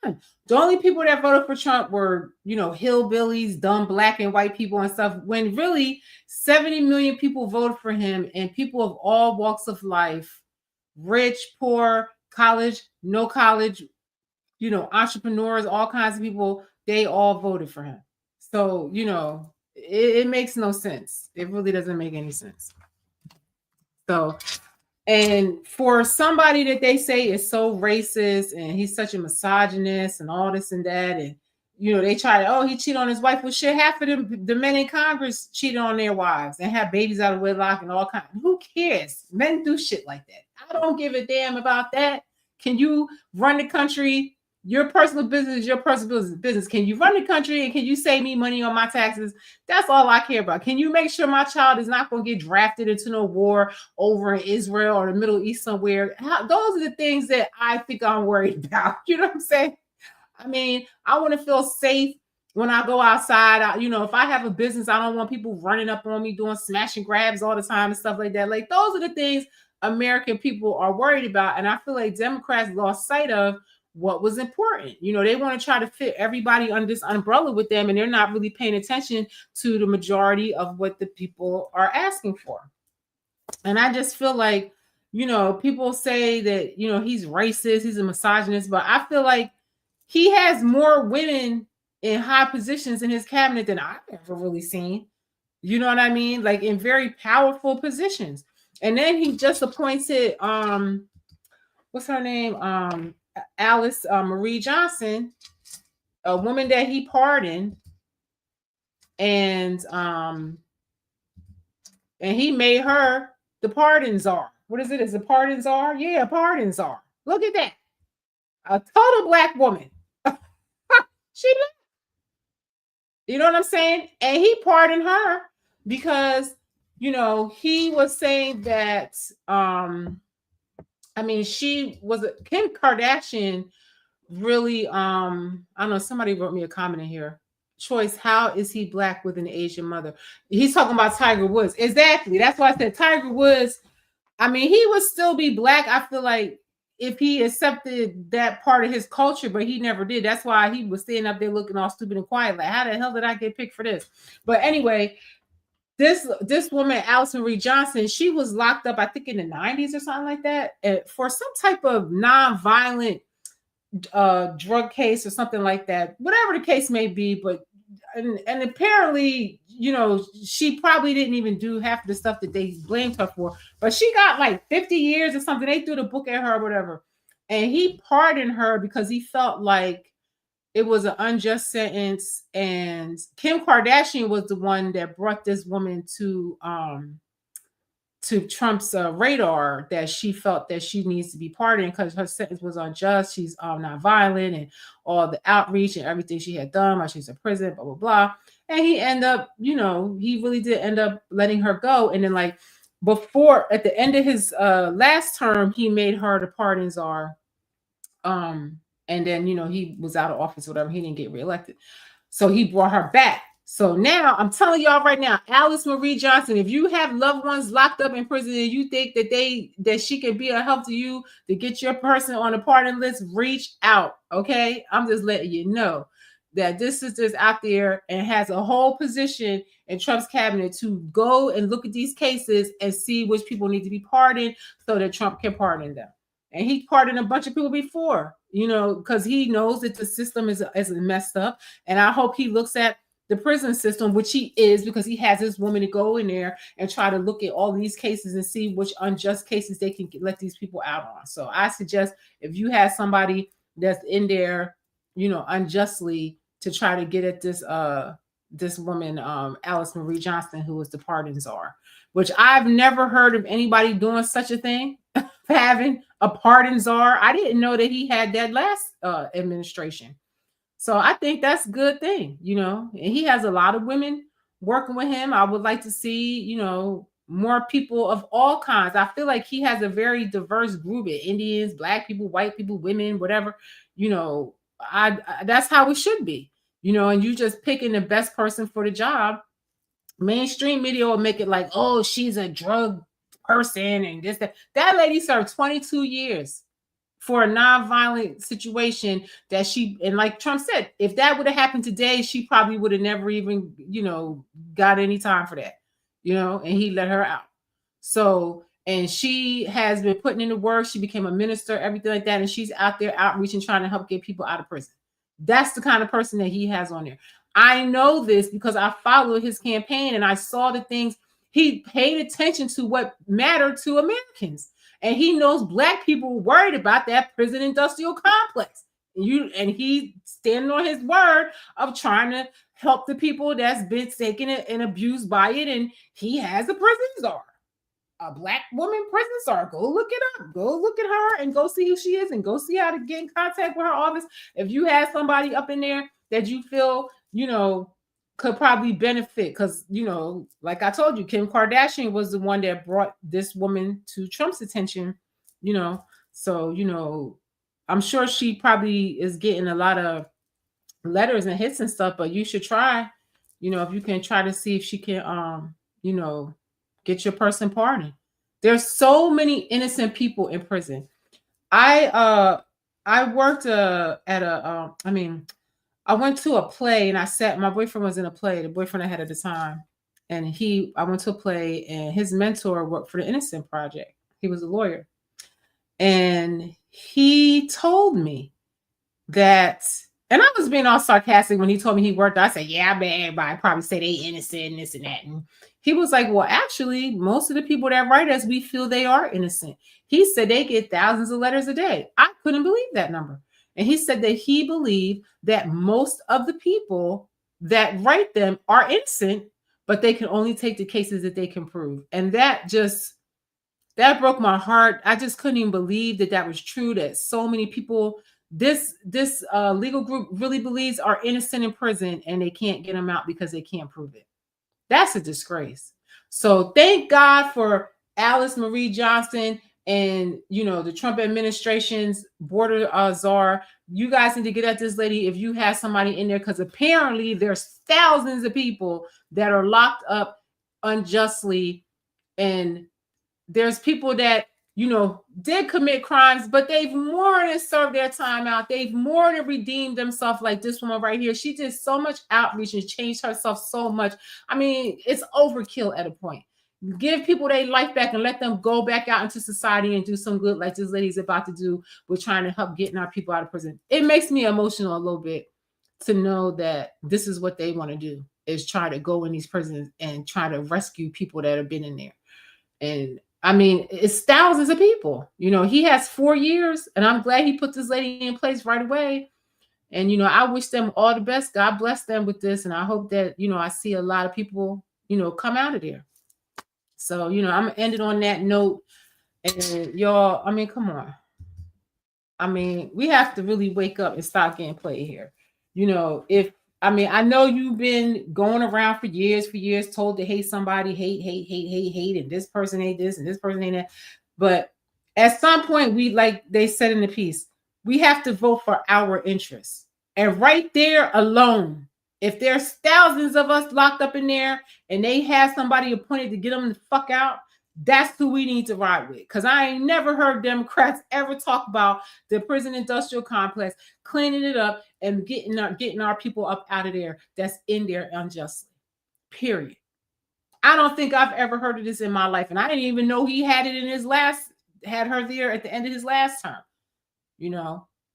the only people that voted for Trump were, hillbillies, dumb Black and white people and stuff, when really 70 million people voted for him, and people of all walks of life, rich, poor, college, no college, entrepreneurs, all kinds of people, they all voted for him. So, it makes no sense. It really doesn't make any sense. So, and for somebody that they say is so racist and he's such a misogynist and all this and that, and, they try to, he cheated on his wife. Well, shit, half of the men in Congress cheated on their wives and have babies out of wedlock and all kinds. Who cares? Men do shit like that. I don't give a damn about that. Can you run the country Your personal business is your personal business. Can you run the country and can you save me money on my taxes? That's all I care about. Can you make sure my child is not going to get drafted into no war over in Israel or the Middle East somewhere? Those are the things that I think I'm worried about. You know what I'm saying? I mean, I want to feel safe when I go outside. You know, if I have a business, I don't want people running up on me doing smash and grabs all the time and stuff like that. Like, those are the things American people are worried about. And I feel like Democrats lost sight of what was important. You know, they want to try to fit everybody under this umbrella with them, and they're not really paying attention to the majority of what the people are asking for. And I just feel like, you know, people say that, you know, he's racist, he's a misogynist, but I feel like he has more women in high positions in his cabinet than I've ever really seen. You know what I mean? Like, in very powerful positions. And then he just appointed what's her name? Alice Marie Johnson, a woman that he pardoned, and he made her the pardon czar. What is it? Is a pardon czar? Yeah, pardon czar. Look at that. A total black woman. She, you know what I'm saying? And he pardoned her because, you know, he was saying that I mean, she was Kim Kardashian really I don't know, somebody wrote me a comment in here. Choice, how is he black with an Asian mother? He's talking about Tiger Woods. Exactly. That's why I said Tiger Woods. I mean, he would still be black, I feel like, if he accepted that part of his culture, but he never did. That's why he was standing up there looking all stupid and quiet. Like, how the hell did I get picked for this? But anyway, this woman, Alice Marie Johnson, she was locked up, I think, in the 90s or something like that, for some type of non-violent drug case or something like that, whatever the case may be. But and apparently, you know, she probably didn't even do half of the stuff that they blamed her for, but she got like 50 years or something. They threw the book at her or whatever, and he pardoned her because he felt like it was an unjust sentence. And Kim Kardashian was the one that brought this woman to Trump's radar, that she felt that she needs to be pardoned because her sentence was unjust. She's not violent, and all the outreach and everything she had done while she's in prison, blah, blah, blah. And he ended up, you know, he really did end up letting her go. And then, like, before, at the end of his last term, he made her the pardon czar. And then, you know, he was out of office or whatever. He didn't get reelected. So he brought her back. So now I'm telling y'all right now, Alice Marie Johnson, if you have loved ones locked up in prison and you think that she can be a help to you to get your person on the pardon list, reach out. Okay. I'm just letting you know that this sister's out there and has a whole position in Trump's cabinet to go and look at these cases and see which people need to be pardoned so that Trump can pardon them. And he pardoned a bunch of people before, you know, because he knows that the system is messed up. And I hope he looks at the prison system, which he is, because he has this woman to go in there and try to look at all these cases and see which unjust cases they can let these people out on. So I suggest, if you have somebody that's in there, you know, unjustly, to try to get at this woman, Alice Marie Johnson, who was the pardon czar, which I've never heard of anybody doing such a thing, having a pardon czar. I didn't know that he had that last administration. So I think that's a good thing, you know, and he has a lot of women working with him. I would like to see, you know, more people of all kinds. I feel like he has a very diverse group of Indians, black people, white people, women, whatever, you know. I that's how it should be, you know, and you just picking the best person for the job. Mainstream media will make it like, oh, she's a drug person and this, that. That lady served 22 years for a non-violent situation that she, and like Trump said, if that would have happened today, she probably would have never even, you know, got any time for that, you know, and he let her out. So, and she has been putting in the work. She became a minister, everything like that. And she's out there outreaching, trying to help get people out of prison. That's the kind of person that he has on there. I know this because I followed his campaign and I saw the things. He paid attention to what mattered to Americans. And he knows black people worried about that prison industrial complex. And he standing on his word of trying to help the people that's been taken and abused by it. And he has a prison czar. a black woman prison star. Go look it up. Go look at her and go see who she is and go see how to get in contact with her office. If you have somebody up in there that you feel, could probably benefit, because, like I told you, Kim Kardashian was the one that brought this woman to Trump's attention, so, I'm sure she probably is getting a lot of letters and hits and stuff, but you should try, if you can try to see if she can, get your person pardoned. There's so many innocent people in prison. I worked I went to a play and my boyfriend was in a play, the boyfriend I had at the time. And I went to a play and his mentor worked for the Innocent Project. He was a lawyer. And he told me that, and I was being all sarcastic when he told me he worked. I said, yeah, man, everybody probably say they innocent and this and that. And he was like, well, actually, most of the people that write us, we feel they are innocent. He said they get thousands of letters a day. I couldn't believe that number. And he said that he believed that most of the people that write them are innocent, but they can only take the cases that they can prove. And that broke my heart. I just couldn't even believe that was true, that so many people, this legal group really believes are innocent in prison and they can't get them out because they can't prove it. That's a disgrace. So thank God for Alice Marie Johnson and, the Trump administration's border czar. You guys need to get at this lady if you have somebody in there, because apparently there's thousands of people that are locked up unjustly. And there's people that, did commit crimes, but they've more than served their time out. They've more than redeemed themselves, like this woman right here. She did so much outreach and changed herself so much. I mean, it's overkill at a point. Give people their life back and let them go back out into society and do some good, like this lady's about to do. We're trying to help getting our people out of prison. It makes me emotional a little bit to know that this is what they want to do, is try to go in these prisons and try to rescue people that have been in there. And I mean, it's thousands of people. He has 4 years, and I'm glad he put this lady in place right away. And, I wish them all the best. God bless them with this. And I hope that, I see a lot of people, come out of there. So, I'm going to end it on that note. And y'all, I mean, come on. I mean, we have to really wake up and stop getting played here. I know you've been going around for years, told to hate somebody, hate, and this person ain't this and this person ain't that. But at some point, we, like they said in the piece, we have to vote for our interests. And right there alone, if there's thousands of us locked up in there and they have somebody appointed to get them the fuck out, that's who we need to ride with. Because I ain't never heard Democrats ever talk about the prison industrial complex, cleaning it up and getting our people up out of there that's in there unjustly. Period. I don't think I've ever heard of this in my life. And I didn't even know he had it in had her there at the end of his last term.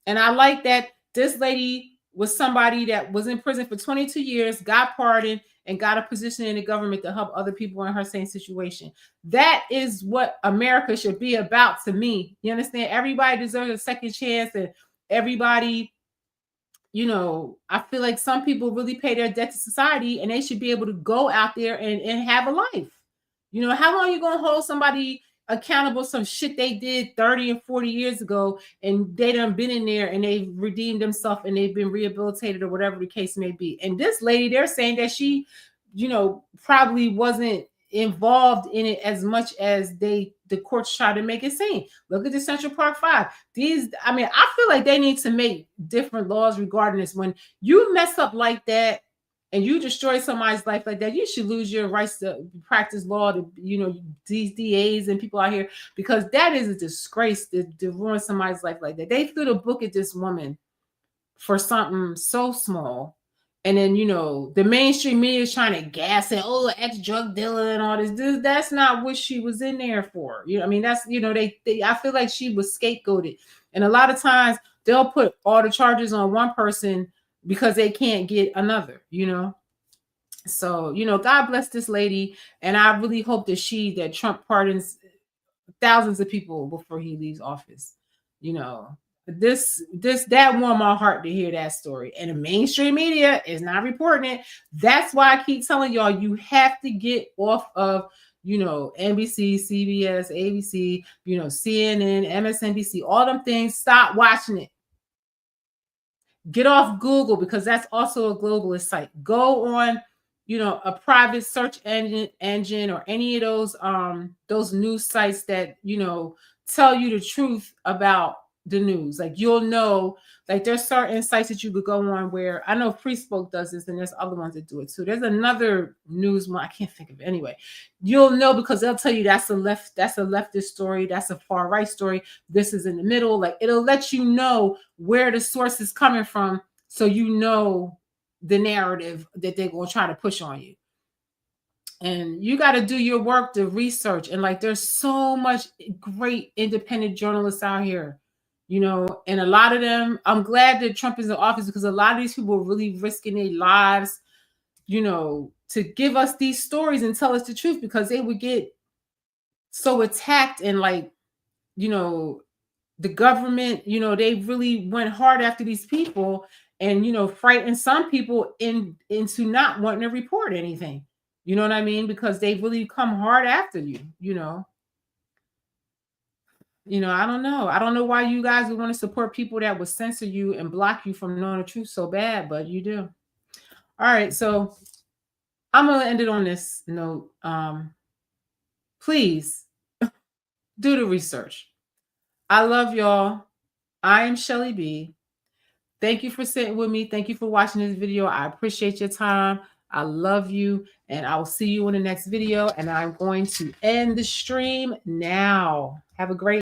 And I like that this lady was somebody that was in prison for 22 years, got pardoned, and got a position in the government to help other people in her same situation. That is what America should be about to me. You understand? Everybody deserves a second chance, and everybody, I feel like some people really pay their debt to society, and they should be able to go out there and have a life. How long are you going to hold somebody accountable some shit they did 30 and 40 years ago, and they done been in there and they've redeemed themselves and they've been rehabilitated or whatever the case may be. And this lady, they're saying that she, probably wasn't involved in it as much as the courts try to make it seem. Look at the Central Park 5. I feel like they need to make different laws regarding this. When you mess up like that, and you destroy somebody's life like that, you should lose your rights to practice law to, these DAs and people out here, because that is a disgrace to ruin somebody's life like that. They threw the book at this woman for something so small. And then, the mainstream media is trying to gas it, ex-drug dealer and all this. Dude, that's not what she was in there for. That's, I feel like she was scapegoated. And a lot of times they'll put all the charges on one person because they can't get another, So, God bless this lady. And I really hope that Trump pardons thousands of people before he leaves office. That warmed my heart to hear that story. And the mainstream media is not reporting it. That's why I keep telling y'all, you have to get off of NBC, CBS, ABC, CNN, MSNBC, all them things, stop watching it. Get off Google, because that's also a globalist site. Go on, a private search engine or any of those news sites that, tell you the truth about the news. Like, you'll know, like, there's certain sites that you could go on where, I know Free Spoke does this, and there's other ones that do it too. There's another news one, I can't think of it. Anyway, you'll know, because they'll tell you that's a leftist story, that's a far right story, this is in the middle. Like, it'll let you know where the source is coming from, so you know the narrative that they're going to try to push on you. And you got to do your work, the research. And like, there's so much great independent journalists out here, and a lot of them, I'm glad that Trump is in office, because a lot of these people are really risking their lives, to give us these stories and tell us the truth, because they would get so attacked. And like, the government, they really went hard after these people, and, frightened some people into not wanting to report anything. You know what I mean? Because they really come hard after you, I don't know. I don't know why you guys would want to support people that would censor you and block you from knowing the truth so bad, but you do. All right, so I'm going to end it on this note. Please do the research. I love y'all. I am Shelly B. Thank you for sitting with me. Thank you for watching this video. I appreciate your time. I love you, and I will see you in the next video. And I'm going to end the stream now. Have a great